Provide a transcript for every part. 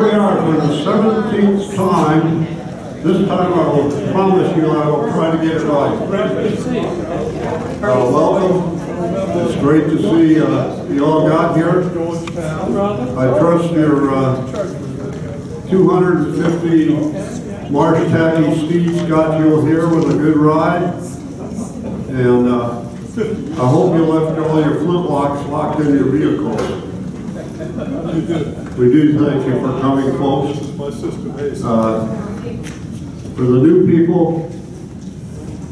we are for the 17th time. This time I will promise you I will try to get it right. Welcome. It's great to see you all got here. I trust your 250 Marsh Tacky steeds got you here with a good ride. And I hope you left all your flintlocks locked in your vehicles. We do thank you for coming, folks. For the new people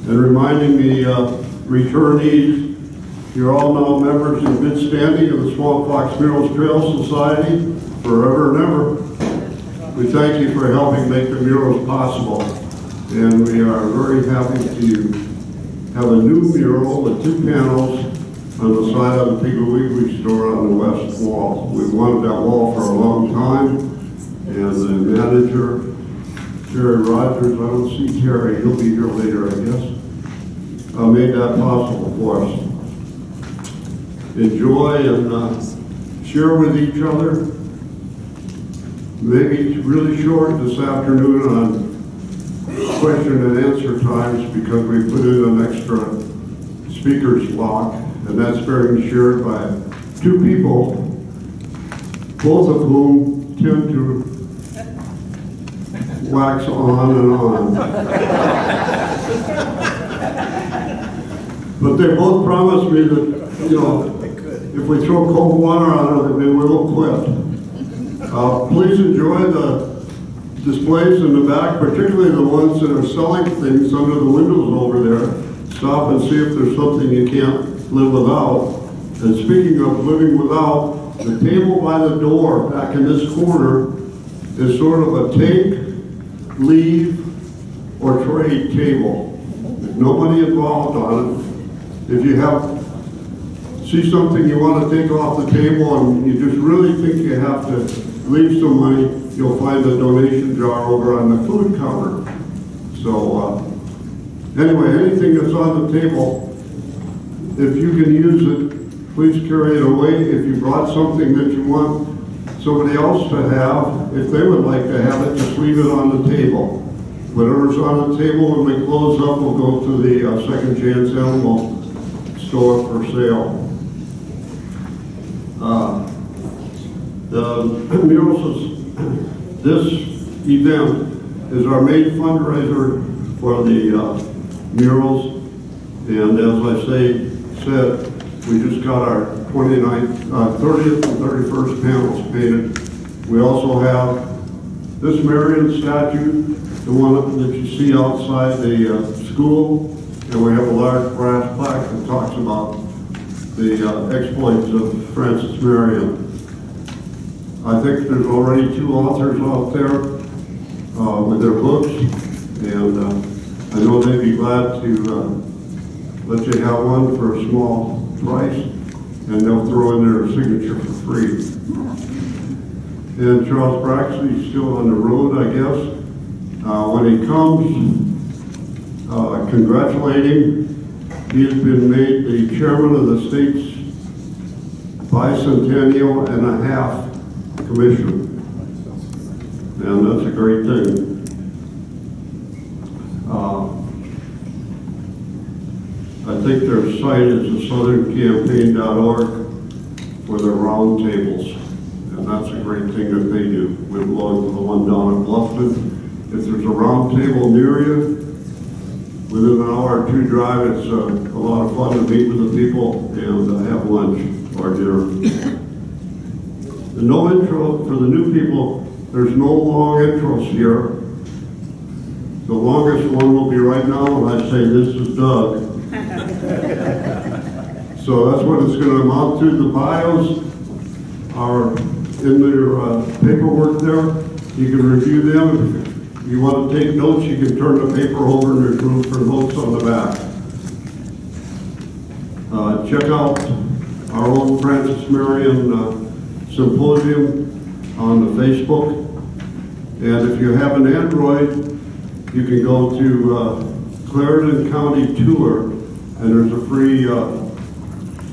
and reminding the returnees, you're all now members in good standing of the Swamp Fox Murals Trail Society forever and ever. We thank you for helping make the murals possible, and we are very happy to have a new mural with 2 panels on the side of the Piggly Wiggly store on the west wall. We've wanted that wall for a long time, and the manager, Terry Rogers, I don't see Terry, he'll be here later, I guess, made that possible for us. Enjoy and share with each other. Maybe it's really short this afternoon on question and answer times because we put in an extra speaker's block, and that's being shared by 2 people, both of whom tend to wax on and on. But they both promised me that, you know, if we throw cold water on it, we will quit. Please enjoy the displays in the back, particularly the ones that are selling things under the windows over there. Stop and see if there's something you can't live without. And speaking of living without, the table by the door back in this corner is sort of a take, leave, or trade table. There's nobody involved on it. If you see something you want to take off the table and you just really think you have to leave some money, you'll find a donation jar over on the food counter. So anyway, anything that's on the table, if you can use it, please carry it away. If you brought something that you want somebody else to have, if they would like to have it, just leave it on the table. Whatever's on the table when we close up will go to the Second Chance Animal store for sale. The murals, this event is our main fundraiser for the murals, and as I said, we just got our 30th and 31st panels painted. We also have this Marion statue, the one that you see outside the school, and we have a large brass plaque that talks about the exploits of Francis Marion. I think there's already 2 authors out there with their books, and I know they'd be glad to let you have one for a small price, and they'll throw in their signature for free. And Charles Braxley's still on the road, I guess. When he comes, congratulate him. He has been made the chairman of the state's bicentennial and a half commission, and that's a great thing. I think their site is the southerncampaign.org for their round tables, and that's a great thing that they do. We belong to the one down at Bluffton. If there's a round table near you, within an hour or 2 drive, it's a lot of fun to meet with the people and have lunch or dinner. No intro for the new people. There's no long intros here. The longest one will be right now when I say, "This is Doug." So that's what it's going to amount to. The bios are in their paperwork there. You can review them. If you want to take notes, you can turn the paper over and there's room for notes on the back. Check out our own Francis Marion Symposium on the Facebook. And if you have an Android, you can go to Clarendon County Tour, and there's a free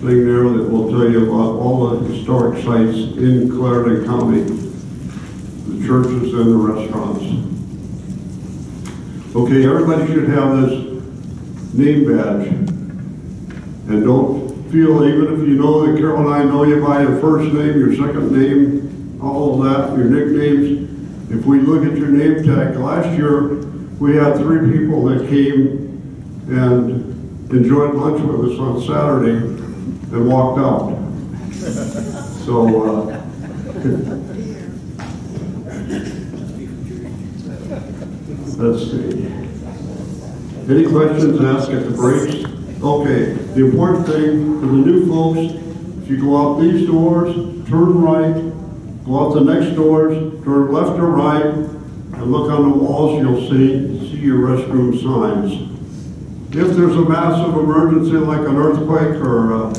thing there that will tell you about all the historic sites in Clarendon County. the churches and the restaurants. Okay, everybody should have this name badge. And don't feel, even if you know that Carol and I know you by your first name, your second name, all of that, your nicknames, if we look at your name tag, last year we had 3 people that came and enjoyed lunch with us on Saturday and walked out. So, let's see. Any questions, ask at the breaks? Okay, the important thing for the new folks, if you go out these doors, turn right, go out the next doors, turn left or right, and look on the walls, you'll see your restroom signs. If there's a massive emergency like an earthquake or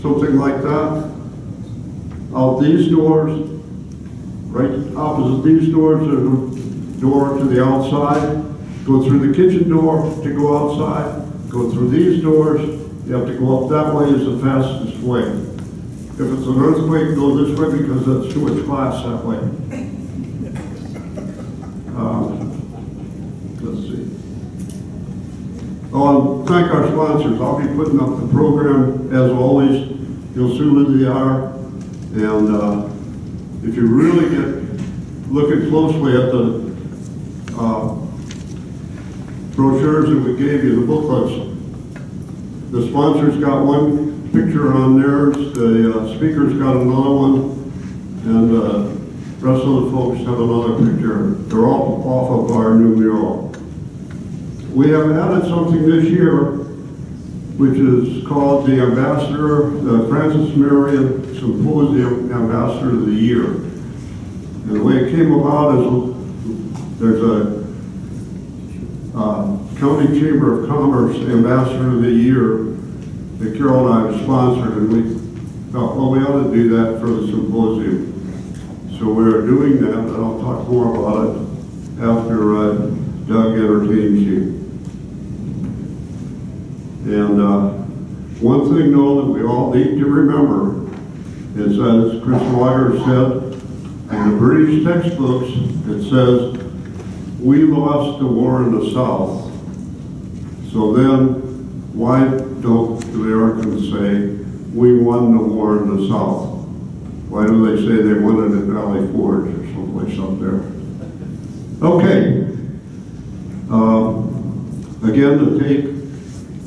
something like that, out these doors, right opposite these doors, there's a door to the outside. Go through the kitchen door to go outside. Go through these doors. You have to go up that way is the fastest way. If it's an earthquake, go this way because that's too much class that way. Let's see. Oh, thank our sponsors. I'll be putting up the program as always. You'll see who they are. And if you really get looking closely at the brochures that we gave you, the booklets, the sponsors got one picture on theirs, the speakers got another one, and the rest of the folks have another picture. They're all off of our new mural. We have added something this year, which is called the Ambassador, the Francis Marion Symposium Ambassador of the Year. And the way it came about is there's a County Chamber of Commerce Ambassador of the Year that Carol and I have sponsored, and we thought, well, we ought to do that for the symposium. So we're doing that, and I'll talk more about it after Doug entertains you. And one thing, though, that we all need to remember is, as Chris Wager said, in the British textbooks, it says, we lost the war in the South. So then, why don't the Americans say, we won the war in the South? Why do they say they won it at Valley Forge or someplace up there? Okay. Again, the take,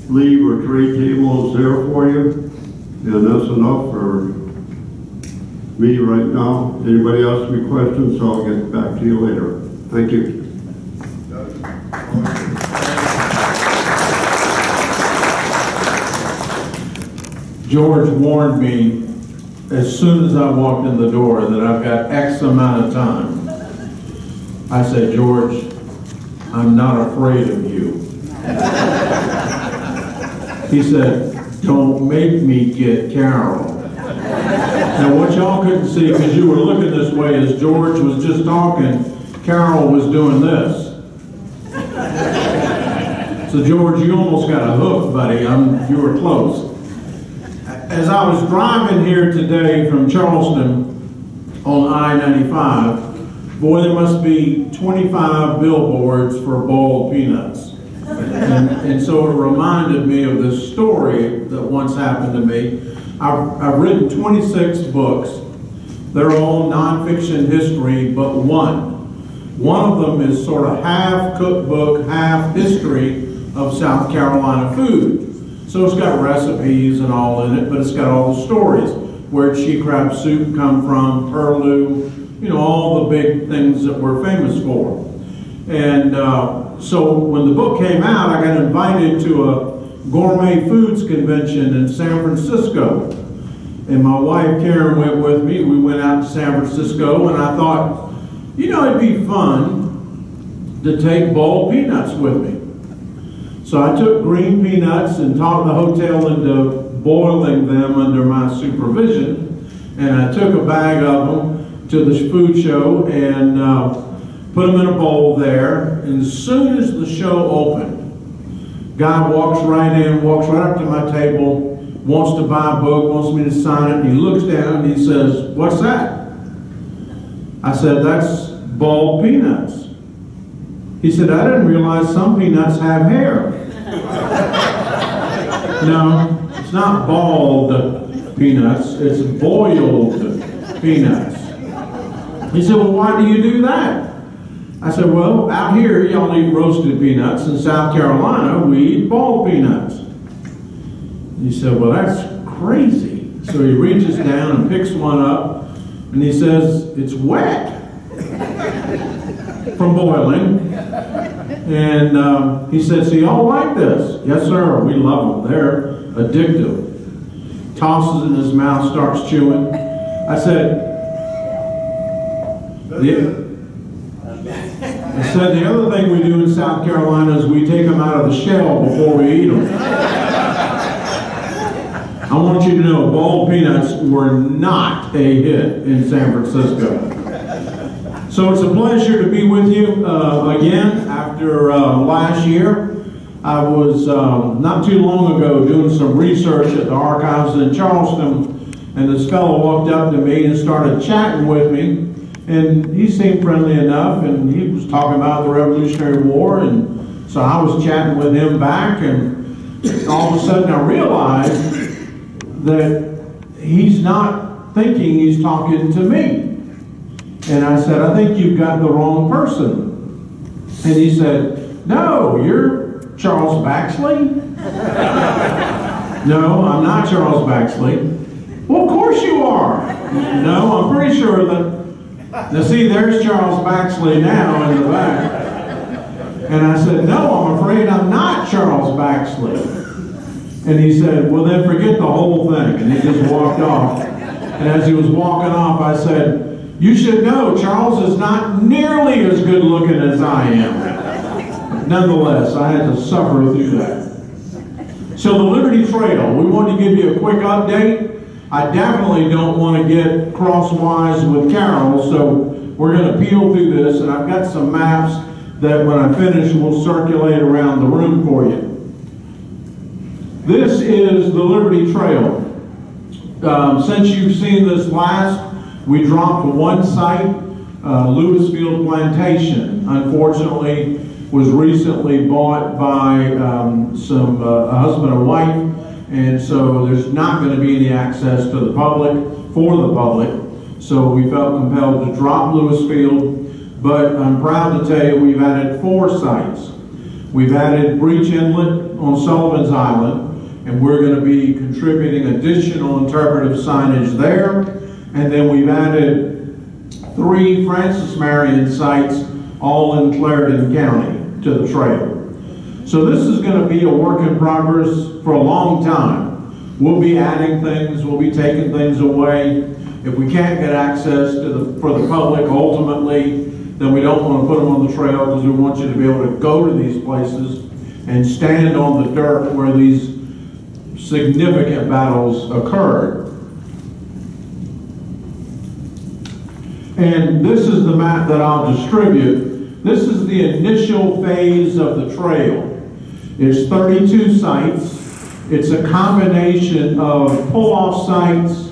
leave, or trade table is there for you. And that's enough for me right now. Anybody ask me questions, so I'll get back to you later. Thank you. George warned me as soon as I walked in the door that I've got X amount of time. I said, George, I'm not afraid of you. He said, don't make me get Carol. Now what y'all couldn't see, because you were looking this way, as George was just talking, Carol was doing this. So George, you almost got a hook, buddy. You were close. As I was driving here today from Charleston on I-95, boy, there must be 25 billboards for boiled peanuts. And so it reminded me of this story that once happened to me. I've written 26 books. They're all nonfiction history, but one. One of them is sort of half cookbook, half history of South Carolina food. So it's got recipes and all in it, but it's got all the stories. Where'd she crab soup come from, Purloo, you know, all the big things that we're famous for. And so when the book came out, I got invited to a gourmet foods convention in San Francisco. And my wife Karen went with me. We went out to San Francisco, and I thought, you know, it'd be fun to take boiled peanuts with me. So I took green peanuts and talked the hotel into boiling them under my supervision. And I took a bag of them to the food show and put them in a bowl there. And as soon as the show opened, guy walks right in, walks right up to my table, wants to buy a book, wants me to sign it, and he looks down and he says, "What's that?" I said, that's bald peanuts. He said, I didn't realize some peanuts have hair. No, it's not bald peanuts, it's boiled peanuts. He said, well, why do you do that? I said, well, out here y'all eat roasted peanuts. In South Carolina, we eat bald peanuts. He said, well, that's crazy. So he reaches down and picks one up, and he says, it's wet from boiling. And he said, so y'all like this? Yes, sir, we love them. They're addictive. Tosses it in his mouth, starts chewing. I said, the other thing we do in South Carolina is we take them out of the shell before we eat them. I want you to know, bald peanuts were not a hit in San Francisco. So it's a pleasure to be with you again after last year. I was not too long ago doing some research at the archives in Charleston, and this fellow walked up to me and started chatting with me. And he seemed friendly enough, and he was talking about the Revolutionary War, and so I was chatting with him back, and all of a sudden I realized that he's not thinking he's talking to me. And I said, I think you've got the wrong person. And he said, no, you're Charles Baxley? No, I'm not Charles Baxley. Well, of course you are. No, I'm pretty sure that. Now see, there's Charles Baxley now in the back. And I said, no, I'm afraid I'm not Charles Baxley. And he said, well then forget the whole thing. And he just walked off. And as he was walking off, I said, you should know Charles is not nearly as good looking as I am. Nonetheless, I had to suffer through that. So the Liberty Trail, we want to give you a quick update. I definitely don't want to get crosswise with Carol, so we're going to peel through this, and I've got some maps that when I finish will circulate around the room for you. This is the Liberty Trail. Since you've seen this last, we dropped one site, Lewisfield Plantation. Unfortunately, was recently bought by a husband and wife. And so there's not going to be any access to the public, for the public. So we felt compelled to drop Lewisfield. But I'm proud to tell you we've added 4 sites. We've added Breach Inlet on Sullivan's Island, and we're going to be contributing additional interpretive signage there. And then we've added 3 Francis Marion sites, all in Clarendon County, to the trail. So this is going to be a work in progress for a long time. We'll be adding things, we'll be taking things away. If we can't get access to for the public ultimately, then we don't want to put them on the trail because we want you to be able to go to these places and stand on the dirt where these significant battles occurred. And this is the map that I'll distribute. This is the initial phase of the trail. It's 32 sites. It's a combination of pull-off sites,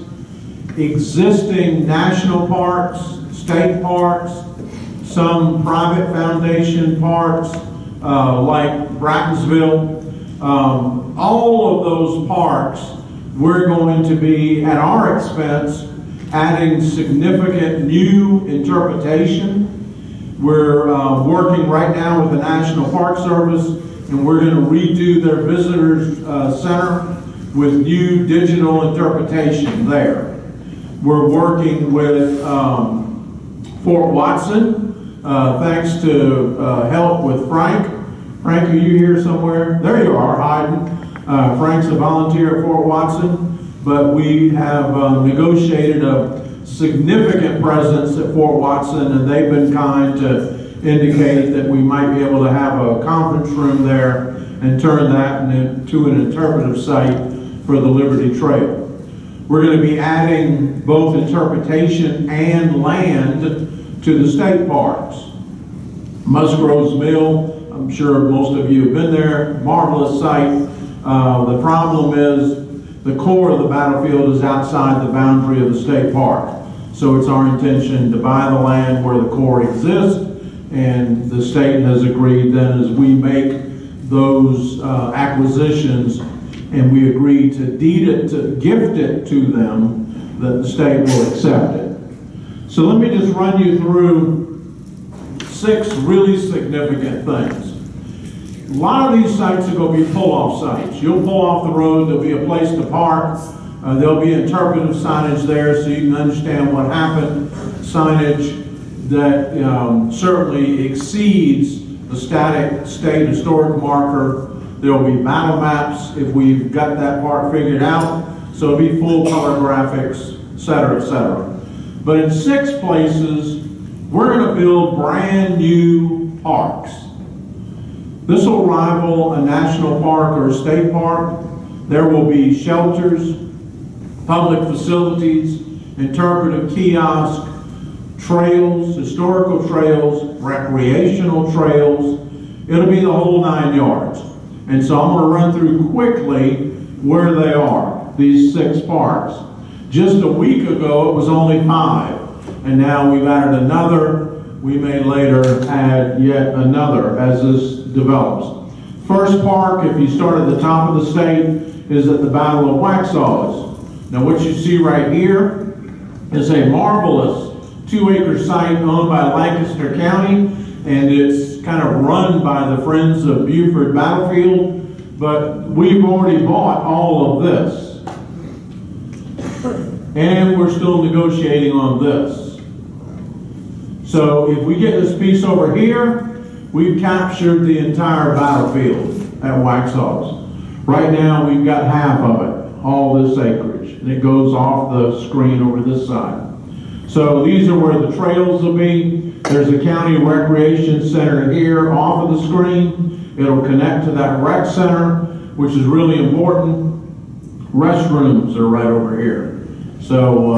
existing national parks, state parks, some private foundation parks like Brackensville. All of those parks, we're going to be, at our expense, adding significant new interpretation. We're working right now with the National Park Service, and we're going to redo their visitors center with new digital interpretation there. We're working with Fort Watson, thanks to help with Frank. Frank, are you here somewhere? There you are, hiding. Frank's a volunteer at Fort Watson, but we have negotiated a significant presence at Fort Watson, and they've been kind to indicate that we might be able to have a conference room there and turn that into an interpretive site for the Liberty Trail. We're going to be adding both interpretation and land to the state parks. Musgrove's Mill, I'm sure most of you have been there, marvelous site. The problem is the core of the battlefield is outside the boundary of the state park. So it's our intention to buy the land where the core exists, and the state has agreed then as we make those acquisitions and we agree to deed it, to gift it to them, that the state will accept it. So let me just run you through 6 really significant things. A lot of these sites are going to be pull-off sites. You'll pull off the road, there'll be a place to park, there'll be interpretive signage there so you can understand what happened, signage that certainly exceeds the static state historic marker. There'll be battle maps if we've got that part figured out, so it'll be full color graphics, etc., etc. But in 6 places, we're going to build brand new parks. This will rival a national park or a state park. There will be shelters, public facilities, interpretive kiosks, trails, historical trails, recreational trails. It'll be the whole 9 yards. And so I'm going to run through quickly where they are, these 6 parks. Just a week ago, it was only 5. And now we've added another. We may later add yet another as this develops. First park, if you start at the top of the state, is at the Battle of Waxhaws. Now what you see right here is a marvelous 2-acre site owned by Lancaster County, and it's kind of run by the Friends of Buford Battlefield, but we've already bought all of this. And we're still negotiating on this. So if we get this piece over here, we've captured the entire battlefield at Waxhaws. Right now we've got half of it, all this acreage, and it goes off the screen over this side. So these are where the trails will be. There's a county recreation center here off of the screen. It'll connect to that rec center, which is really important. Restrooms are right over here. So,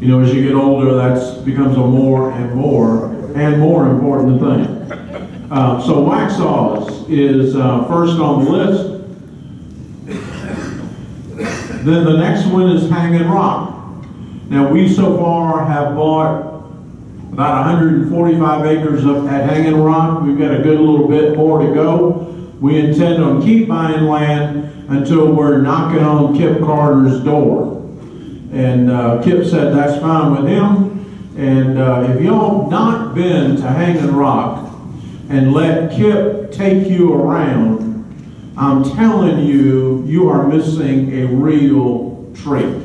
you know, as you get older, that becomes a more and more important thing. So Waxhaws is first on the list. Then the next one is Hanging Rock. Now we so far have bought about 145 acres up at Hanging Rock. We've got a good little bit more to go. We intend on keep buying land until we're knocking on Kip Carter's door. And Kip said that's fine with him. And if y'all have not been to Hanging Rock and let Kip take you around, I'm telling you, you are missing a real treat.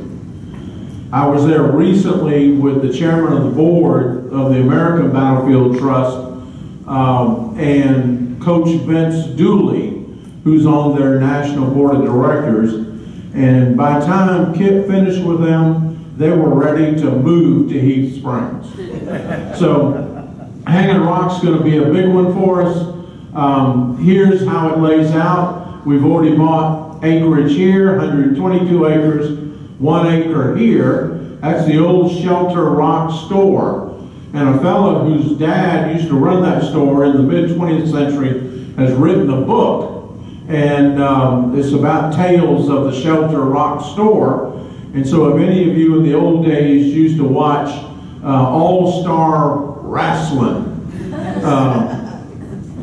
I was there recently with the chairman of the board of the American Battlefield Trust and Coach Vince Dooley, who's on their national board of directors. And by the time Kip finished with them, they were ready to move to Heath Springs. So Hanging Rock's going to be a big one for us. Here's how it lays out. We've already bought acreage here, 122 acres, 1 acre here. That's the old Shelter Rock store. And a fellow whose dad used to run that store in the mid-20th century has written a book. And it's about tales of the Shelter Rock store. And so if any of you in the old days used to watch All-Star Wrestling,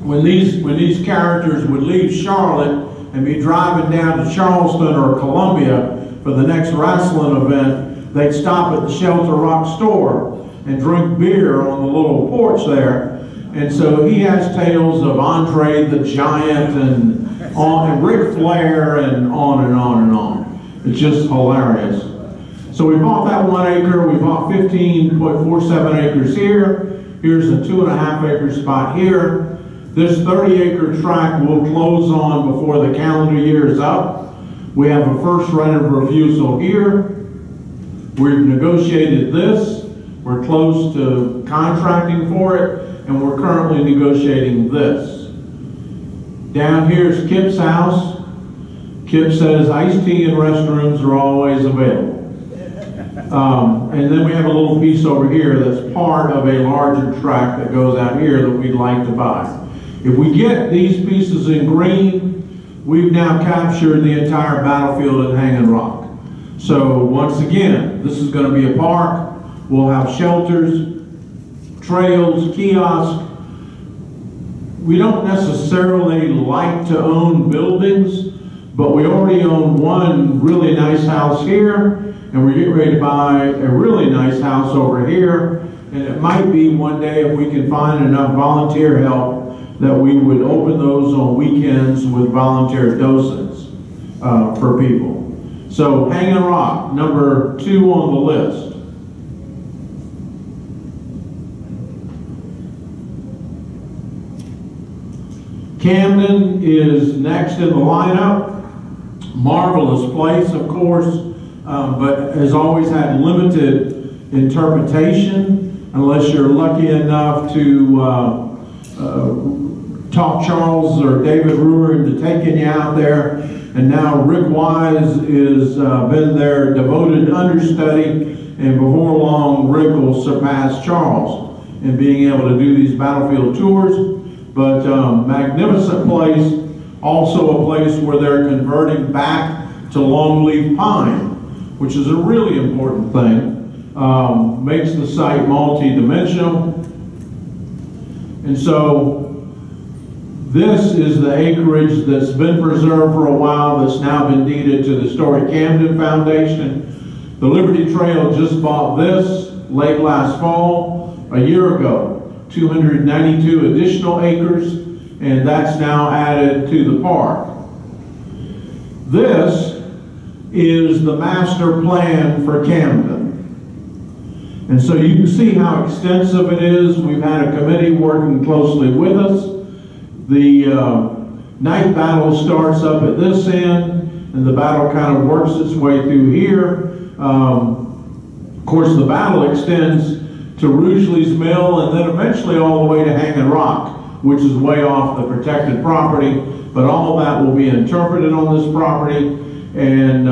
when these characters would leave Charlotte and be driving down to Charleston or Columbia for the next wrestling event, they'd stop at the Shelter Rock store and drink beer on the little porch there. And so he has tales of Andre the Giant and Ric Flair and on and on and on. It's just hilarious. So we bought that 1 acre. We bought 15.47 acres here. Here's a 2.5 acre spot here. This 30-acre tract will close on before the calendar year is up. We have a first right of refusal here. We've negotiated this. We're close to contracting for it, and we're currently negotiating this. Down here is Kip's house. Kip says iced tea and restrooms are always available. And then we have a little piece over here that's part of a larger tract that goes out here that we'd like to buy. If we get these pieces in green, we've now captured the entire battlefield at Hanging Rock. So once again, this is going to be a park. We'll have shelters, trails, kiosks. We don't necessarily like to own buildings, but we already own one really nice house here, and we're getting ready to buy a really nice house over here. And it might be one day, if we can find enough volunteer help, that we would open those on weekends with volunteer docents for people. So Hanging Rock, number 2 on the list. Camden is next in the lineup. Marvelous place, of course, but has always had limited interpretation unless you're lucky enough to talk Charles or David Ruhr into taking you out there. And now Rick Wise is been their devoted understudy, and before long Rick will surpass Charles in being able to do these battlefield tours. But magnificent place, also a place where they're converting back to longleaf pine, which is a really important thing. Makes the site multi-dimensional. And so this is the acreage that's been preserved for a while, that's now been deeded to the Historic Camden Foundation. The Liberty Trail just bought this late last fall, a year ago. 292 additional acres, and that's now added to the park. This is the master plan for Camden. And so you can see how extensive it is. We've had a committee working closely with us. The night battle starts up at this end, and the battle kind of works its way through here. Of course, the battle extends to Rugeley's Mill, and then eventually all the way to Hanging Rock, which is way off the protected property. But all of that will be interpreted on this property. And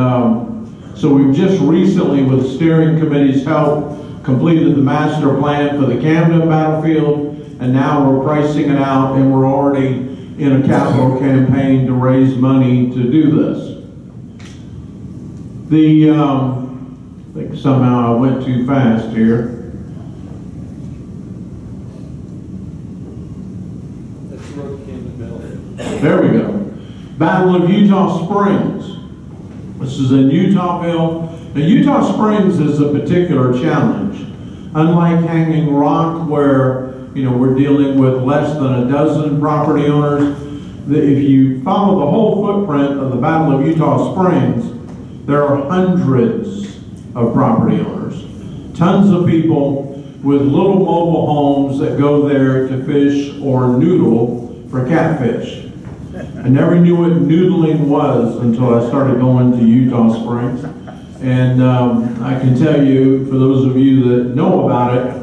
so we've just recently, with the steering committee's help, completed the master plan for the Camden battlefield, and now we're pricing it out, and we're already in a capital campaign to raise money to do this. I think somehow I went too fast here. There we go. Battle of Utah Springs. This is in Utahville. Now, Utah Springs is a particular challenge. Unlike Hanging Rock, where we're dealing with less than a dozen property owners, if you follow the whole footprint of the Battle of Utah Springs, there are hundreds of property owners. Tons of people with little mobile homes that go there to fish or noodle for catfish. I never knew what noodling was until I started going to Utah Springs. And I can tell you, for those of you that know about it,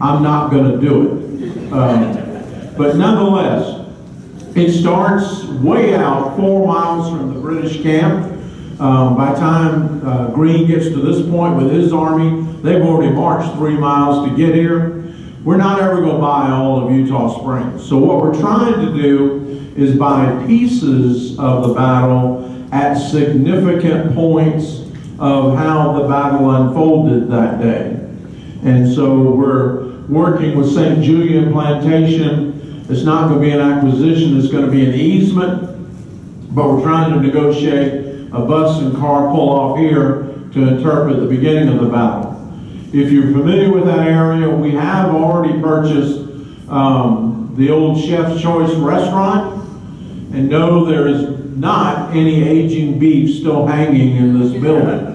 I'm not going to do it. But nonetheless, it starts way out 4 miles from the British camp. By the time Greene gets to this point with his army, they've already marched 3 miles to get here. We're not ever going to buy all of Utah Springs. So what we're trying to do is buy pieces of the battle at significant points of how the battle unfolded that day. And so we're working with St. Julian Plantation. It's not going to be an acquisition, it's going to be an easement, but we're trying to negotiate a bus and car pull-off here to interpret the beginning of the battle. If you're familiar with that area, we have already purchased the old Chef's Choice restaurant, and no, there is not any aging beef still hanging in this building.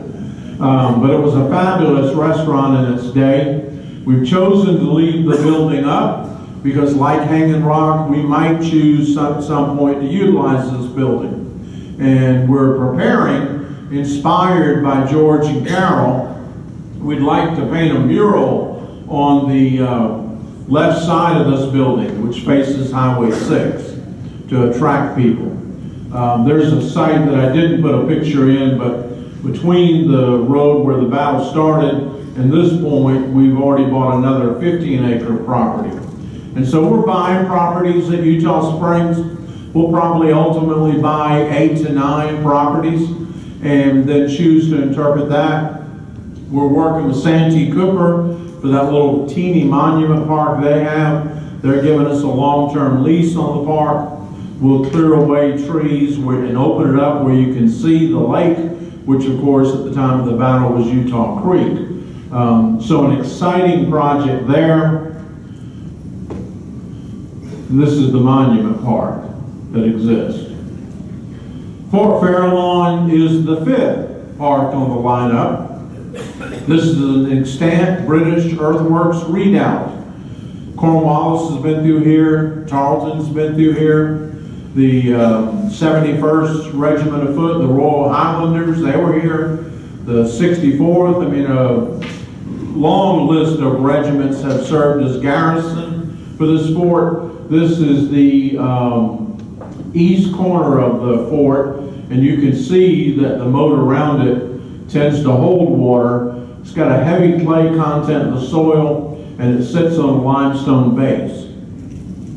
But it was a fabulous restaurant in its day. We've chosen to leave the building up because, like Hanging Rock, we might choose at some point to utilize this building. And we're preparing, inspired by George and Carol, we'd like to paint a mural on the left side of this building, which faces Highway 6, to attract people. There's a site that I didn't put a picture in, but between the road where the battle started and this point, we've already bought another 15-acre property. And so we're buying properties at Utah Springs. We'll probably ultimately buy 8 to 9 properties and then choose to interpret that. We're working with Santee Cooper for that little teeny monument park they have. They're giving us a long-term lease on the park. We'll clear away trees and open it up where you can see the lake, which of course at the time of the battle was Utah Creek. So an exciting project there. And this is the monument park that exists. Fort Farallon is the 5th park on the lineup. This is an extant British earthworks redoubt. Cornwallis has been through here, Tarleton's been through here, the 71st Regiment of Foot, the Royal Highlanders, they were here, the 64th, I mean a long list of regiments have served as garrison for this fort. This is the east corner of the fort, and you can see that the moat around it tends to hold water. It's got a heavy clay content in the soil, and it sits on a limestone base.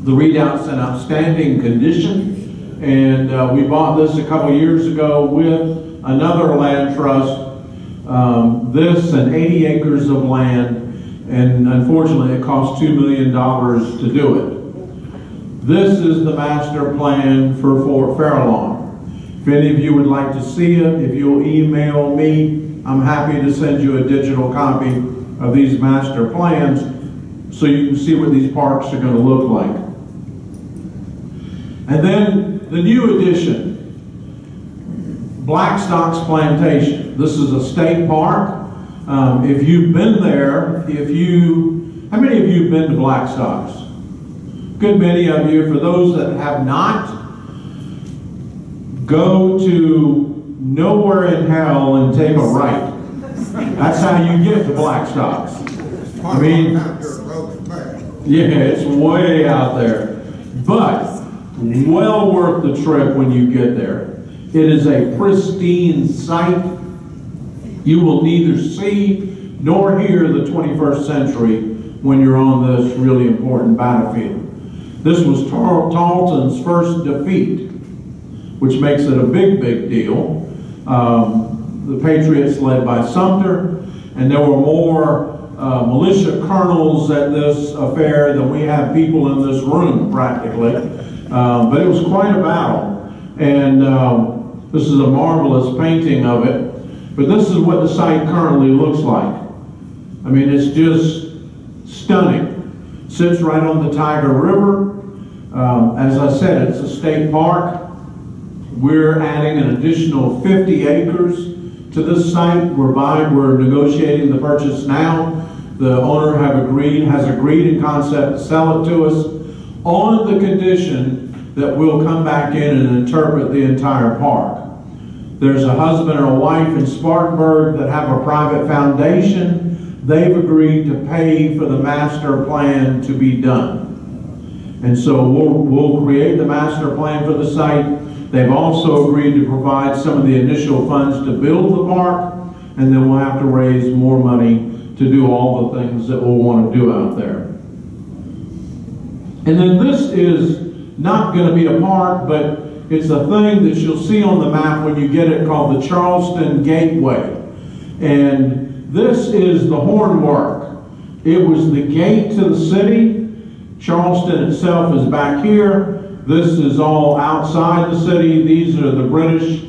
The redoubt's in outstanding condition, and we bought this a couple years ago with another land trust. This and 80 acres of land, and unfortunately it cost $2 million to do it. This is the master plan for Fort Farallon. If any of you would like to see it, if you'll email me, I'm happy to send you a digital copy of these master plans so you can see what these parks are going to look like. And then the new addition, Blackstock's Plantation. This is a state park. If you've been there, how many of you have been to Blackstock's? Good many of you. For those that have not, go to Nowhere in Hell and take a right. That's how you get to Blackstock's. I mean, yeah, it's way out there, but well worth the trip when you get there. It is a pristine site. You will neither see nor hear the 21st century when you're on this really important battlefield. This was Tarleton's first defeat, which makes it a big, big deal. The Patriots led by Sumter, and there were more militia colonels at this affair than we have people in this room, practically. But it was quite a battle. And this is a marvelous painting of it. But this is what the site currently looks like. I mean, it's just stunning. Sits right on the Tiger River. As I said, it's a state park. We're adding an additional 50 acres to this site. We're negotiating the purchase now. The owner has agreed in concept to sell it to us on the condition that we'll come back in and interpret the entire park. There's a husband and a wife in Spartanburg that have a private foundation. They've agreed to pay for the master plan to be done. And so we'll create the master plan for the site. They've also agreed to provide some of the initial funds to build the park, and then we'll have to raise more money to do all the things that we'll want to do out there. And then this is not going to be a park, but it's a thing that you'll see on the map when you get it, called the Charleston Gateway. And this is the hornwork. It was the gate to the city. Charleston itself is back here. This is all outside the city. These are the British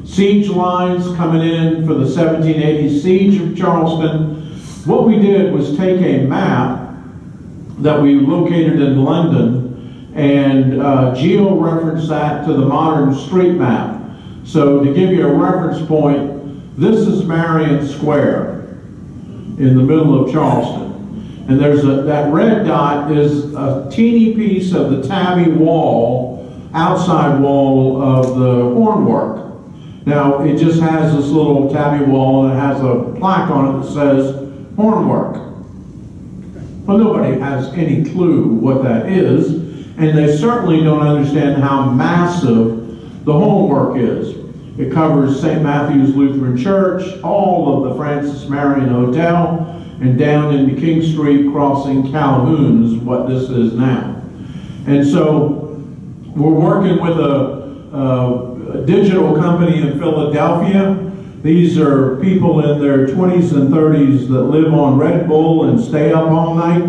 siege lines coming in for the 1780 siege of Charleston. What we did was take a map that we located in London and geo-reference that to the modern street map. So to give you a reference point, this is Marion Square in the middle of Charleston. And there's that red dot is a teeny piece of the tabby wall, outside wall of the hornwork. Now, it just has this little tabby wall and it has a plaque on it that says hornwork. Well, nobody has any clue what that is, and they certainly don't understand how massive the hornwork is. It covers St. Matthew's Lutheran Church, all of the Francis Marion Hotel, and down into King Street, crossing Calhoun is what this is now. And so we're working with a digital company in Philadelphia These are people in their 20s and 30s that live on Red Bull and stay up all night,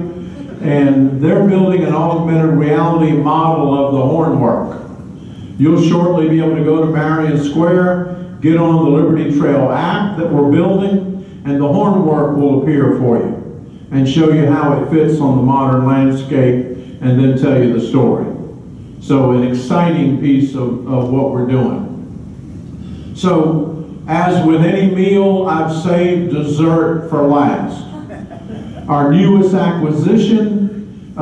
and they're building an augmented reality model of the hornwork. You'll shortly be able to go to Marion Square, get on the Liberty Trail app that we're building, and the hornwork will appear for you and show you how it fits on the modern landscape and then tell you the story. So an exciting piece of what we're doing. So as with any meal, I've saved dessert for last. Our newest acquisition,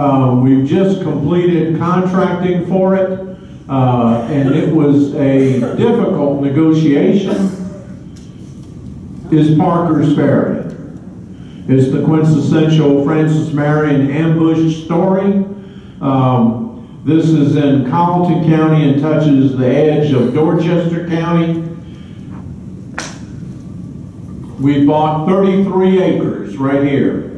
we've just completed contracting for it, and it was a difficult negotiation, is Parker's Ferry. It's the quintessential Francis Marion ambush story. This is in Colleton County and touches the edge of Dorchester County. We bought 33 acres right here.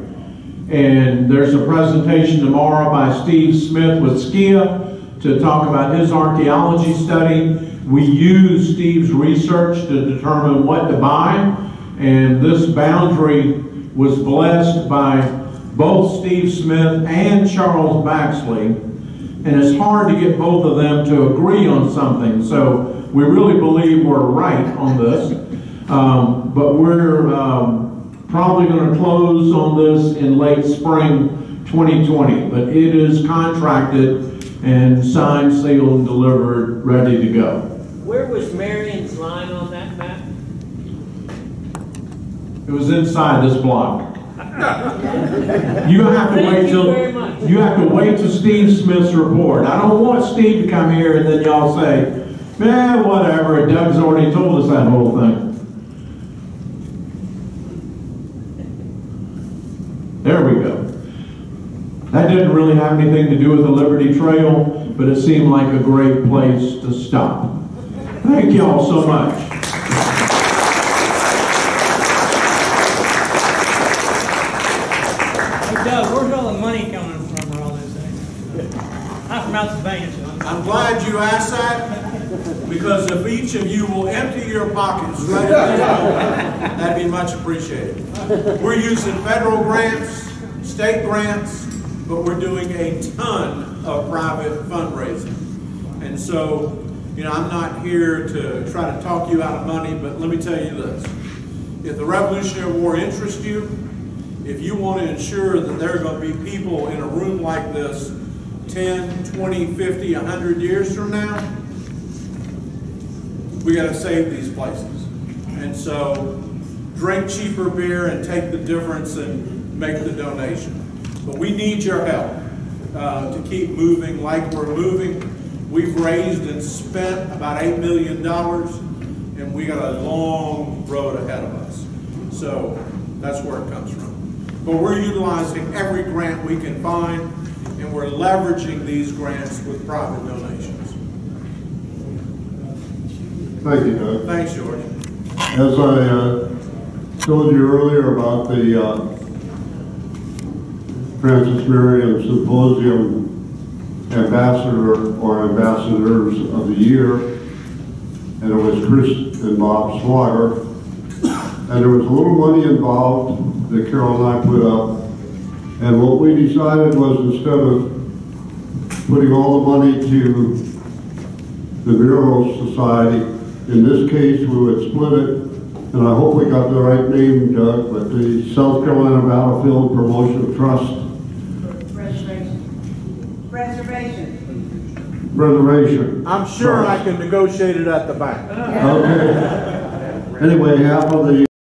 And there's a presentation tomorrow by Steve Smith with SKIA to talk about his archaeology study. We used Steve's research to determine what to buy. And this boundary was blessed by both Steve Smith and Charles Baxley. And it's hard to get both of them to agree on something. So we really believe we're right on this. But we're probably going to close on this in late spring 2020. But it is contracted and signed, sealed, and delivered, ready to go. Where was Marion's line on that map? It was inside this block. You have to wait till Steve Smith's report. I don't want Steve to come here and then y'all say, man, whatever, Doug's already told us that whole thing. There we go. That didn't really have anything to do with the Liberty Trail, but it seemed like a great place to stop. Thank you all so much. Hey Doug, where's all the money coming from for all this thing? I'm from out the bank, son. I'm glad you asked that, because if each of you will empty your pockets right now, that'd be much appreciated. We're using federal grants, state grants, but we're doing a ton of private fundraising. And so, you know, I'm not here to try to talk you out of money, but let me tell you this. If the Revolutionary War interests you, if you want to ensure that there are going to be people in a room like this 10, 20, 50, 100 years from now, we got to save these places. And so drink cheaper beer and take the difference and make the donation. But we need your help to keep moving like we're moving. We've raised and spent about $8 million, and we got a long road ahead of us. So that's where it comes from. But we're utilizing every grant we can find, and we're leveraging these grants with private donations. Thank you, Doug. Thanks, George. As I told you earlier about the Francis Marion Symposium Ambassador or Ambassadors of the Year, and it was Chris and Bob Slaughter, and there was a little money involved that Carol and I put up, and what we decided was, instead of putting all the money to the Mural Society, in this case we would split it, and I hope we got the right name, Doug, but the South Carolina Battlefield Promotion Trust. Reservation. I'm sure I can negotiate it at the bank. Okay. Anyway, half of the